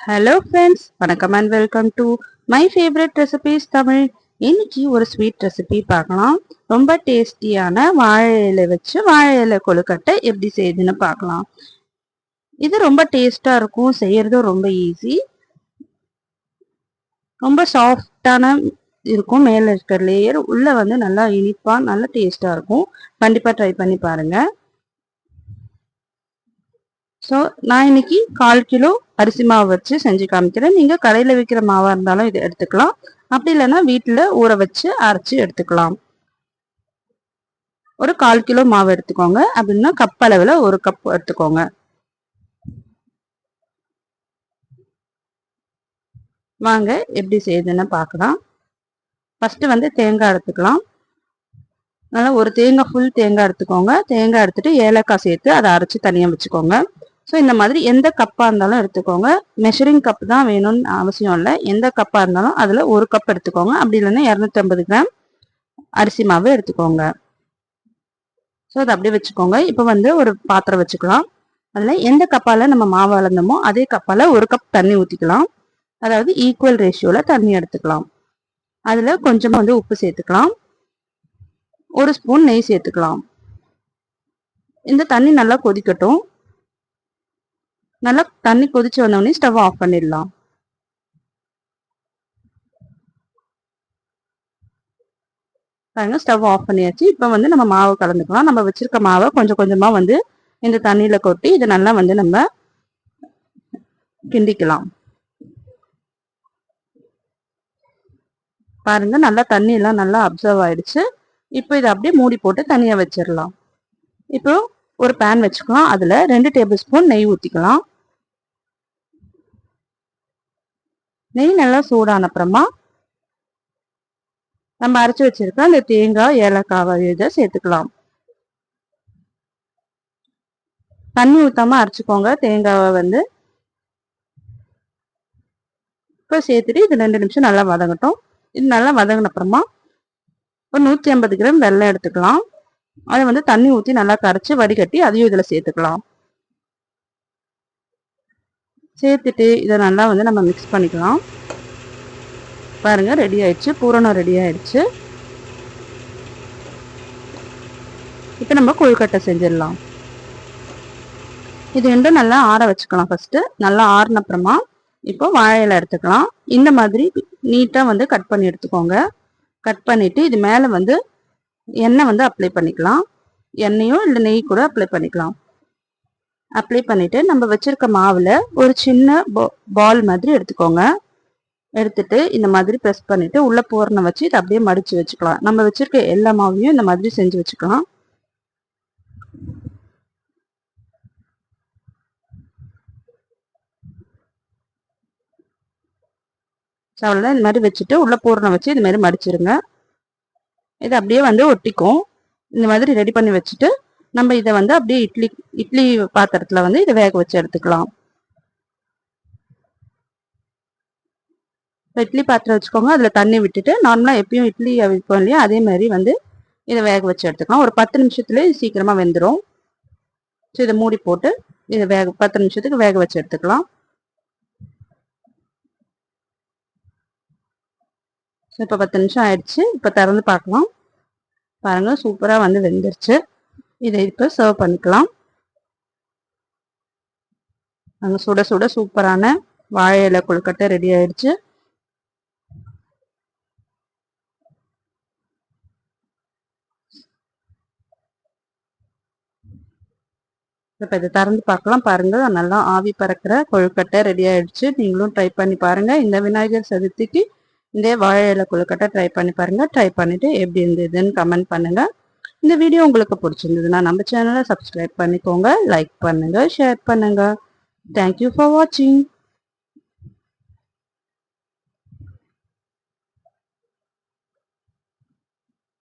Hello friends, வணக்கம் and welcome to my favourite recipes Tamil. இன்னைக்கு ஒரு ஸ்வீட் ரெசிபி பார்க்கலாம். ரொம்ப டேஸ்டியான வாழை இலை வச்சு வாழை இலை கொழுக்கட்டை எப்படி செய்யுதுன்னு பார்க்கலாம். இது ரொம்ப டேஸ்டா இருக்கும், செய்யறதும் ரொம்ப ஈஸி. ரொம்ப சாஃப்டான இருக்கும், மேல இருக்கிற லேயர் உள்ள வந்து நல்லா இனிப்பா நல்லா டேஸ்டா இருக்கும். கண்டிப்பா ட்ரை பண்ணி பாருங்க. ஸோ நான் இன்னைக்கு 1/4 கிலோ அரிசி மாவு வச்சு செஞ்சு காமிக்கிறேன். நீங்கள் கடையில் விற்கிற மாவாக இருந்தாலும் இது எடுத்துக்கலாம், அப்படி இல்லைன்னா வீட்டில் ஊற வச்சு அரைச்சி எடுத்துக்கலாம். ஒரு 1/4 கிலோ மாவு எடுத்துக்கோங்க, அப்படின்னா கப் அளவில் 1 கப் எடுத்துக்கோங்க. வாங்க எப்படி செய்யுதுன்னு பார்க்கலாம். ஃபஸ்ட்டு வந்து தேங்காய் எடுத்துக்கலாம். நல்லா ஒரு தேங்காய் ஃபுல் தேங்காய் எடுத்துக்கோங்க. தேங்காய் எடுத்துட்டு ஏலக்காய் சேர்த்து அதை அரைச்சி தனியாக வச்சுக்கோங்க. ஸோ இந்த மாதிரி எந்த கப்பாக இருந்தாலும் எடுத்துக்கோங்க. மெஷரிங் கப் தான் வேணும்னு அவசியம் இல்லை. எந்த கப்பாக இருந்தாலும் அதில் 1 கப் எடுத்துக்கோங்க. அப்படி இல்லைன்னா 250 கிராம் அரிசி மாவு எடுத்துக்கோங்க. ஸோ அதை அப்படியே வச்சுக்கோங்க. இப்போ வந்து ஒரு பாத்திரம் வச்சுக்கலாம். அதில் எந்த கப்பால் நம்ம மாவு அளந்தோமோ அதே கப்பால் 1 கப் தண்ணி ஊற்றிக்கலாம். அதாவது ஈக்குவல் ரேஷியோவில் தண்ணி எடுத்துக்கலாம். அதில் கொஞ்சமாக வந்து உப்பு சேர்த்துக்கலாம். 1 ஸ்பூன் நெய் சேர்த்துக்கலாம். இந்த தண்ணி நல்லா கொதிக்கட்டும். நல்லா தண்ணி கொதிச்சு வந்தோடனே ஸ்டவ் ஆஃப் பண்ணிடலாம். பாருங்க, ஸ்டவ் ஆஃப் பண்ணியாச்சு. இப்போ வந்து நம்ம மாவு கலந்துக்கலாம். நம்ம வச்சிருக்க மாவை கொஞ்சம் கொஞ்சமாக வந்து இந்த தண்ணியில் கொட்டி இதை நல்லா வந்து நம்ம கிண்டிக்கலாம். பாருங்க, நல்லா தண்ணி எல்லாம் நல்லா அப்சர்வ் ஆயிடுச்சு. இப்போ இதை அப்படியே மூடி போட்டு தனியாக வச்சிடலாம். இப்போ ஒரு பேன் வச்சுக்கலாம். அதில் 2 டேபிள் ஸ்பூன் நெய் ஊற்றிக்கலாம். நெய் நல்லா சூடான அப்புறமா நம்ம அரைச்சி வச்சிருக்க அந்த தேங்காய் ஏலக்காய் இதை சேர்த்துக்கலாம். தண்ணி ஊற்றாம அரைச்சிக்கோங்க தேங்காவை வந்து. இப்போ சேர்த்துட்டு இது 2 நிமிஷம் நல்லா வதங்கட்டும். இது நல்லா வதங்கின அப்புறமா ஒரு 150 கிராம் வெல்லம் எடுத்துக்கலாம். அதை வந்து தண்ணி ஊற்றி நல்லா கரைச்சி வடிகட்டி அதையும் இதில் சேர்த்துக்கலாம். சேர்த்துட்டு இதை நல்லா வந்து நம்ம மிக்ஸ் பண்ணிக்கலாம். பாருங்க, ரெடி ஆயிடுச்சு, பூரணம் ரெடி ஆயிடுச்சு. இப்போ நம்ம கொழுக்கட்டை செஞ்சிடலாம். இது ரெண்டும் நல்லா ஆற வச்சுக்கலாம். ஃபர்ஸ்ட் நல்லா ஆறின அப்புறமா இப்போ வாழை இலை எடுத்துக்கலாம். இந்த மாதிரி நீட்டாக வந்து கட் பண்ணி எடுத்துக்கோங்க. கட் பண்ணிட்டு இது மேலே வந்து எண்ணெய் வந்து அப்ளை பண்ணிக்கலாம். எண்ணெயோ இல்லை நெய் கூட அப்ளை பண்ணிக்கலாம். அப்ளை பண்ணிட்டு நம்ம வச்சிருக்க மாவில் ஒரு சின்ன பால் மாதிரி எடுத்துக்கோங்க. எடுத்துட்டு இந்த மாதிரி ப்ரெஸ் பண்ணிட்டு உள்ள பூரணம் வச்சு இதை அப்படியே மடிச்சு வச்சுக்கலாம். நம்ம வச்சிருக்க எல்லா மாவையும் இந்த மாதிரி செஞ்சு வச்சுக்கலாம். அவ்வளோதான். இந்த மாதிரி வச்சுட்டு உள்ள பூரணம் வச்சு இது மாதிரி மடிச்சிருங்க. இது அப்படியே வந்து ஒட்டிக்கும். இந்த மாதிரி ரெடி பண்ணி வச்சுட்டு நம்ம இதை வந்து அப்படியே இட்லி பாத்திரத்துல வந்து இதை வேக வச்சு எடுத்துக்கலாம். இட்லி பாத்திரம் வச்சுக்கோங்க. அதில் தண்ணி விட்டுட்டு நார்மலாக எப்பயும் இட்லி வைப்போம் இல்லையா, அதே மாதிரி வந்து இதை வேக வச்சு எடுத்துக்கலாம். ஒரு 10 நிமிஷத்துல இது சீக்கிரமாக வெந்துடும். ஸோ இதை மூடி போட்டு இதை 10 நிமிஷத்துக்கு வேக வச்சு எடுத்துக்கலாம். ஸோ இப்போ 10 நிமிஷம் ஆயிடுச்சு. இப்போ திறந்து பார்க்கலாம். பாருங்க, சூப்பராக வந்து வெந்துருச்சு. இதை இப்போ சர்வ் பண்ணிக்கலாம். அங்கே சுட சுட சூப்பரான வாழை இலை கொழுக்கட்டை ரெடி ஆயிடுச்சு. இப்போ இதை திறந்து பார்க்கலாம். பாருங்க, நல்லா ஆவி பறக்கிற கொழுக்கட்டை ரெடி ஆயிடுச்சு. நீங்களும் ட்ரை பண்ணி பாருங்க. இந்த விநாயகர் சதுர்த்திக்கு இந்த வாழை இலை கொழுக்கட்டை ட்ரை பண்ணி பாருங்க. ட்ரை பண்ணிட்டு எப்படி இருந்ததுன்னு கமெண்ட் பண்ணுங்க. இந்த வீடியோ உங்களுக்கு பிடிச்சிருந்ததுன்னா நம்ம சேனலை சப்ஸ்கிரைப் பண்ணிக்கோங்க, லைக் பண்ணுங்க, ஷேர் பண்ணுங்க. தேங்க்யூ ஃபார் வாட்சிங்.